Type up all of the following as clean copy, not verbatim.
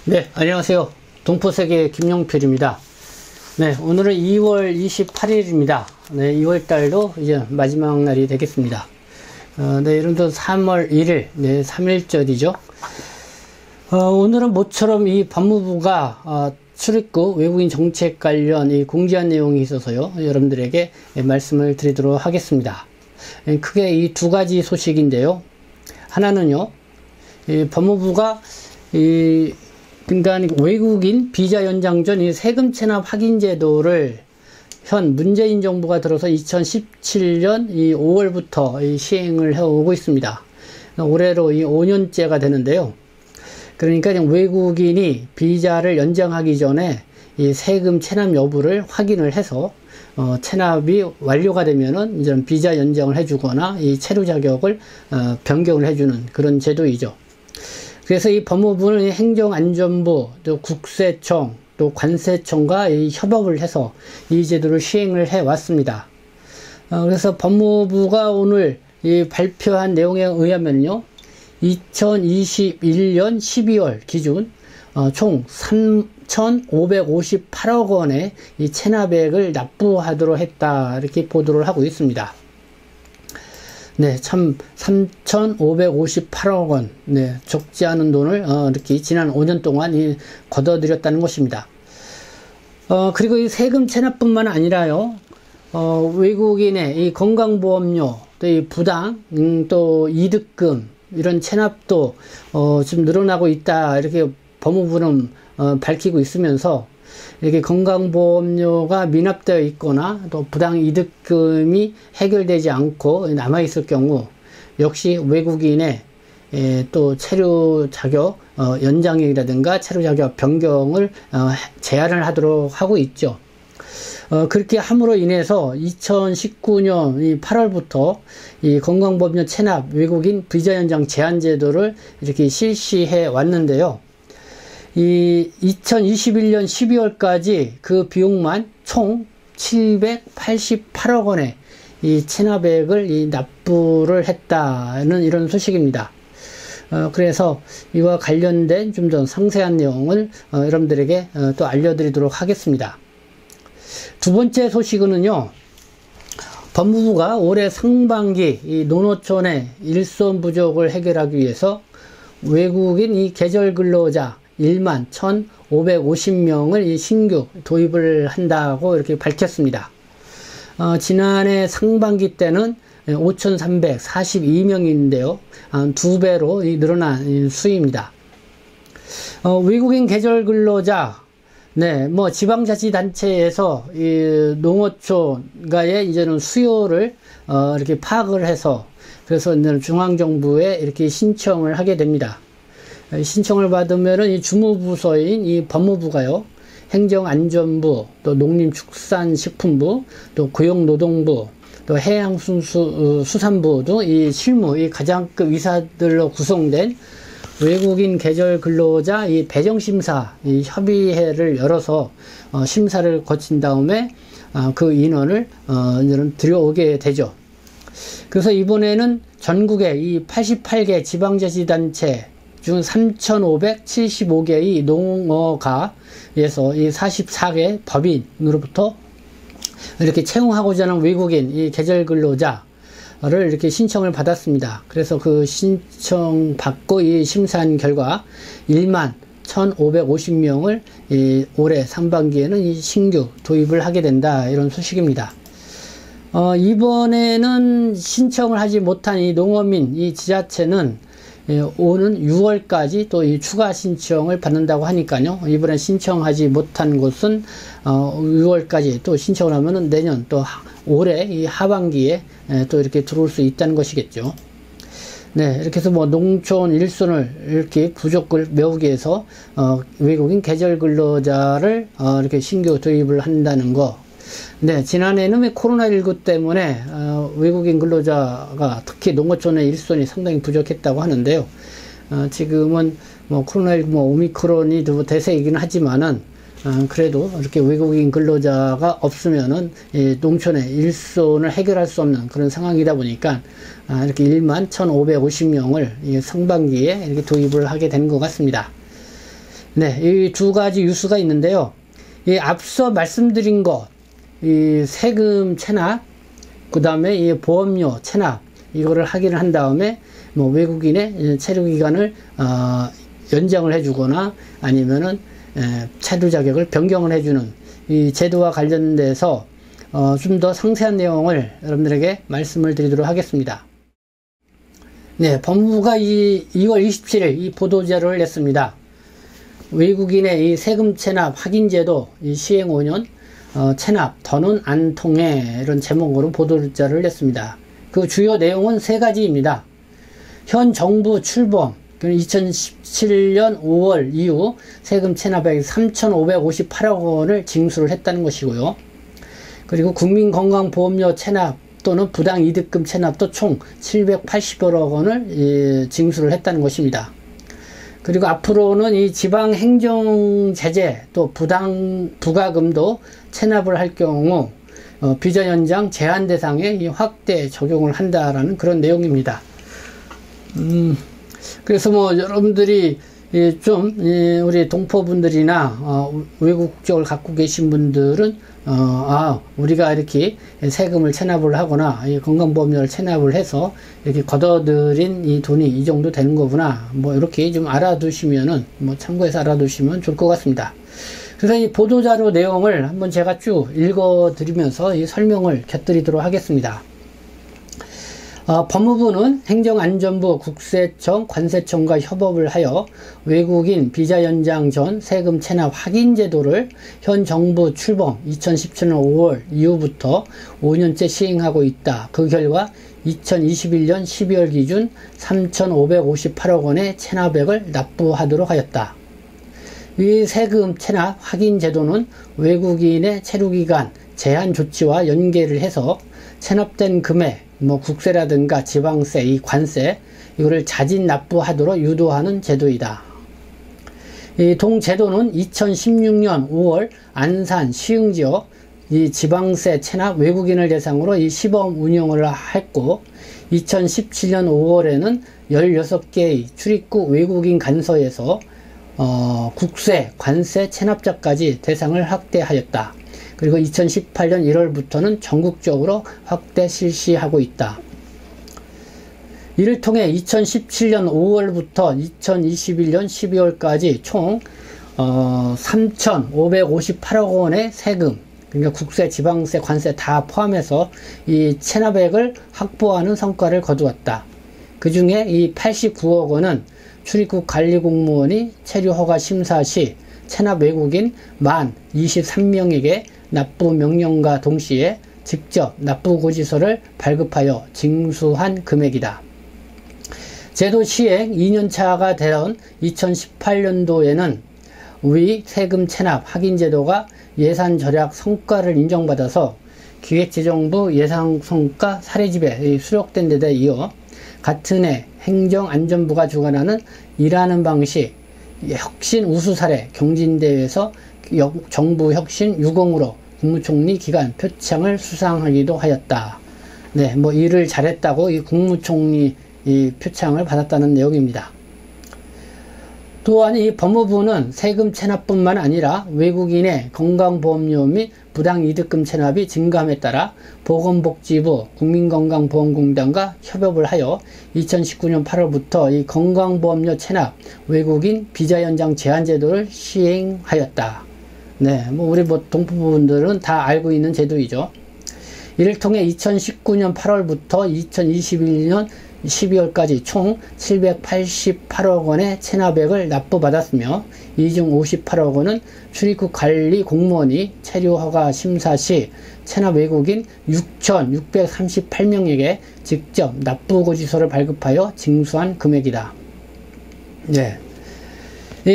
네, 안녕하세요. 동포세계 김용필입니다. 네, 오늘은 2월 28일입니다. 네, 2월 달도 이제 마지막 날이 되겠습니다. 네, 이름도 3월 1일, 네, 3일절이죠. 오늘은 모처럼 이 법무부가 출입국 외국인 정책 관련 이 공지한 내용이 있어서요, 여러분들에게 말씀을 드리도록 하겠습니다. 크게 이 두 가지 소식인데요. 하나는요, 이 법무부가 그러니까 외국인 비자 연장 전 이 세금 체납 확인 제도를 현 문재인 정부가 들어서 2017년 이 5월부터 이 시행을 해오고 있습니다. 올해로 이 5년째가 되는데요. 그러니까 외국인이 비자를 연장하기 전에 이 세금 체납 여부를 확인을 해서 체납이 완료가 되면은 이제 비자 연장을 해주거나 이 체류 자격을 변경을 해주는 그런 제도이죠. 그래서 이 법무부는 행정안전부, 또 국세청, 또 관세청과 이 협업을 해서 이 제도를 시행을 해 왔습니다. 그래서 법무부가 오늘 이 발표한 내용에 의하면요, 2021년 12월 기준 총 3,558억 원의 이 체납액을 납부하도록 했다, 이렇게 보도를 하고 있습니다. 네, 참 3,558억 원, 네, 적지 않은 돈을 이렇게 지난 5년 동안 걷어들였다는 것입니다. 그리고 이 세금 체납뿐만 아니라요, 외국인의 이 건강보험료, 또 이 부당, 또 이득금 이런 체납도 좀 늘어나고 있다, 이렇게 법무부는 밝히고 있으면서, 이렇게 건강보험료가 미납되어 있거나 또 부당이득금이 해결되지 않고 남아있을 경우 역시 외국인의 또 체류 자격 연장이라든가 체류 자격 변경을 제한을 하도록 하고 있죠. 그렇게 함으로 인해서 2019년 8월부터 이 건강보험료 체납 외국인 비자 연장 제한 제도를 이렇게 실시해 왔는데요. 이 2021년 12월까지 그 비용만 총 788억 원의 이 체납액을 납부를 했다는 이런 소식입니다. 그래서 이와 관련된 좀 더 상세한 내용을 여러분들에게 또 알려드리도록 하겠습니다. 두 번째 소식은요, 법무부가 올해 상반기 이 농어촌의 일손 부족을 해결하기 위해서 외국인 이 계절 근로자 1만 1,550명을 신규 도입을 한다고 이렇게 밝혔습니다. 지난해 상반기 때는 5,342명인데요. 2배로 늘어난 수입니다. 외국인 계절 근로자, 네, 뭐 지방자치단체에서 이 농어촌가의 이제는 수요를 이렇게 파악을 해서, 그래서 이제는 중앙정부에 이렇게 신청을 하게 됩니다. 신청을 받으면은 이 주무부서인 이 법무부가요, 행정안전부, 또 농림축산식품부, 또 고용노동부, 또 해양수산부도 이 실무, 이 가장급 이사들로 구성된 외국인 계절 근로자 이 배정심사 이 협의회를 열어서 심사를 거친 다음에 그 인원을 들여오게 되죠. 그래서 이번에는 전국의 이 88개 지방자치단체 중 3,575개의 농어가에서 이 44개 법인으로부터 이렇게 채용하고자 하는 외국인 이 계절 근로자를 이렇게 신청을 받았습니다. 그래서 그 신청 받고 이 심사한 결과 1만 1,550명을 올해 상반기에는 이 신규 도입을 하게 된다, 이런 소식입니다. 이번에는 신청을 하지 못한 이 농어민 이 지자체는 오는 6월까지 또 이 추가 신청을 받는다고 하니까요. 이번에 신청하지 못한 곳은 6월까지 또 신청을 하면은 내년 또 올해 이 하반기에 또 이렇게 들어올 수 있다는 것이겠죠. 네, 이렇게 해서 뭐 농촌 일손을 이렇게 부족을 메우기 위해서 외국인 계절 근로자를 이렇게 신규 도입을 한다는 거. 네, 지난해는 코로나19 때문에 외국인 근로자가 특히 농어촌의 일손이 상당히 부족했다고 하는데요. 지금은 뭐 코로나19 오미크론이 대세이긴 하지만은 그래도 이렇게 외국인 근로자가 없으면은 농촌의 일손을 해결할 수 없는 그런 상황이다 보니까 이렇게 1만 1,550명을 상반기에 이렇게 도입을 하게 된 것 같습니다. 네, 이 두 가지 뉴스가 있는데요. 이 앞서 말씀드린 것, 이 세금 체납, 그 다음에 이 보험료 체납, 이거를 확인을 한 다음에 뭐 외국인의 체류 기간을 연장을 해주거나 아니면은 체류 자격을 변경을 해주는 이 제도와 관련돼서 좀 더 상세한 내용을 여러분들에게 말씀을 드리도록 하겠습니다. 네, 법무부가 2월 27일 이 보도자료를 냈습니다. 외국인의 이 세금 체납 확인 제도 시행 5년 체납 더는 안 통해, 이런 제목으로 보도자료를 냈습니다. 그 주요 내용은 세 가지입니다. 현 정부 출범 2017년 5월 이후 세금 체납액 3,558억 원을 징수를 했다는 것이고요. 그리고 국민건강보험료 체납 또는 부당이득금 체납도 총 780여억 원을 징수를 했다는 것입니다. 그리고 앞으로는 이 지방행정제재 또 부가금도 체납을 할 경우 비자 연장 제한 대상에 이 확대 적용을 한다라는 그런 내용입니다. 그래서 뭐 여러분들이 좀 우리 동포분들이나 외국 국적을 갖고 계신 분들은 우리가 이렇게 세금을 체납을 하거나 이 건강보험료를 체납을 해서 이렇게 걷어들인 이 돈이 이 정도 되는 거구나, 뭐 이렇게 좀 알아두시면은, 뭐 참고해서 알아두시면 좋을 것 같습니다. 그래서 이 보도자료 내용을 한번 제가 쭉 읽어 드리면서 이 설명을 곁들이도록 하겠습니다. 법무부는 행정안전부, 국세청, 관세청과 협업을 하여 외국인 비자 연장 전 세금 체납 확인 제도를 현 정부 출범 2017년 5월 이후부터 5년째 시행하고 있다. 그 결과 2021년 12월 기준 3,558억 원의 체납액을 납부하도록 하였다. 이 세금 체납 확인 제도는 외국인의 체류기간 제한 조치와 연계를 해서 체납된 금액, 뭐 국세라든가 지방세, 이 관세, 이거를 자진 납부하도록 유도하는 제도이다. 이 동제도는 2016년 5월 안산 시흥지역 이 지방세 체납 외국인을 대상으로 이 시범 운영을 했고, 2017년 5월에는 16개의 출입국 외국인 간서에서 국세, 관세 체납자까지 대상을 확대하였다. 그리고 2018년 1월부터는 전국적으로 확대 실시하고 있다. 이를 통해 2017년 5월부터 2021년 12월까지 총 3,558억 원의 세금, 그러니까 국세, 지방세, 관세 다 포함해서 이 체납액을 확보하는 성과를 거두었다. 그 중에 이 89억 원은 출입국 관리공무원이 체류 허가 심사 시 체납 외국인 만 23명에게 납부 명령과 동시에 직접 납부고지서를 발급하여 징수한 금액이다. 제도 시행 2년차가 되던 2018년도에는 위 세금 체납 확인 제도가 예산 절약 성과를 인정받아서 기획재정부 예산성과 사례집에 수록된 데에 이어 같은 해 행정안전부가 주관하는 일하는 방식 혁신 우수 사례 경진대회에서 정부 혁신 유공으로 국무총리 기간 표창을 수상하기도 하였다. 네, 뭐 일을 잘했다고 이 국무총리 이 표창을 받았다는 내용입니다. 또한 이 법무부는 세금 체납뿐만 아니라 외국인의 건강보험료 및 부당이득금 체납이 증가함에 따라 보건복지부 국민건강보험공단과 협업을 하여 2019년 8월부터 이 건강보험료 체납 외국인 비자 연장 제한 제도를 시행하였다. 네, 뭐 우리 동포분들은 다 알고 있는 제도이죠. 이를 통해 2019년 8월부터 2021년 12월까지 총 788억 원의 체납액을 납부받았으며 이 중 58억 원은 출입국 관리 공무원이 체류 허가 심사 시 체납 외국인 6,638명에게 직접 납부고지서를 발급하여 징수한 금액이다. 네.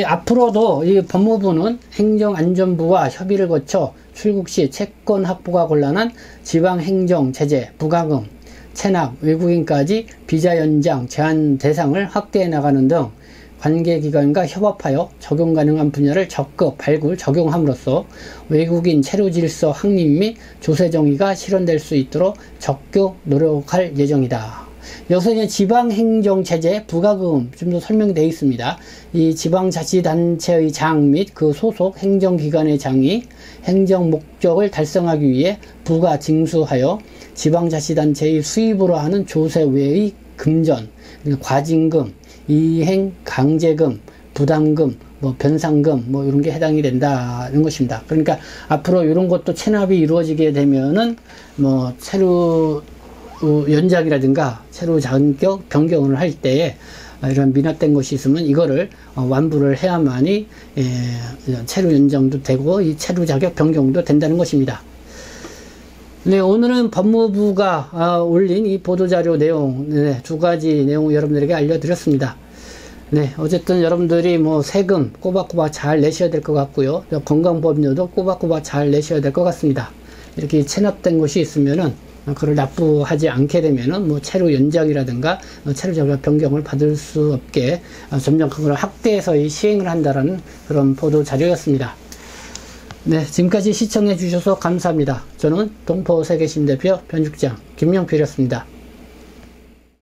앞으로도 이 법무부는 행정안전부와 협의를 거쳐 출국 시 채권 확보가 곤란한 지방행정 제재, 부가금, 체납, 외국인까지 비자 연장 제한 대상을 확대해 나가는 등 관계기관과 협업하여 적용 가능한 분야를 적극 발굴, 적용함으로써 외국인 체류 질서 확립 및 조세 정의가 실현될 수 있도록 적극 노력할 예정이다. 여기서 이제 지방행정체제 부가금 좀 더 설명되어 있습니다. 이 지방자치단체의 장 및 그 소속 행정기관의 장이 행정 목적을 달성하기 위해 부가 징수하여 지방자치단체의 수입으로 하는 조세 외의 금전, 과징금, 이행 강제금, 부담금, 뭐 변상금 뭐 이런 게 해당이 된다는 것입니다. 그러니까 앞으로 이런 것도 체납이 이루어지게 되면은 뭐 체류 연장이라든가 체류 자격 변경을 할 때에 이런 미납된 것이 있으면 이거를 완부를 해야만이 체류 연장도 되고 이 체류 자격 변경도 된다는 것입니다. 네, 오늘은 법무부가 올린 이 보도자료 내용, 네, 두 가지 내용 여러분들에게 알려드렸습니다. 네, 어쨌든 여러분들이 뭐 세금 꼬박꼬박 잘 내셔야 될 것 같고요. 건강보험료도 꼬박꼬박 잘 내셔야 될 것 같습니다. 이렇게 체납된 것이 있으면은 그걸 납부하지 않게 되면은 뭐 체류 연장이라든가 체류 자격 변경을 받을 수 없게 점점 그걸 확대해서 시행을 한다라는 그런 보도 자료였습니다. 네, 지금까지 시청해 주셔서 감사합니다. 저는 동포세계신 대표 편집장 김영필이었습니다.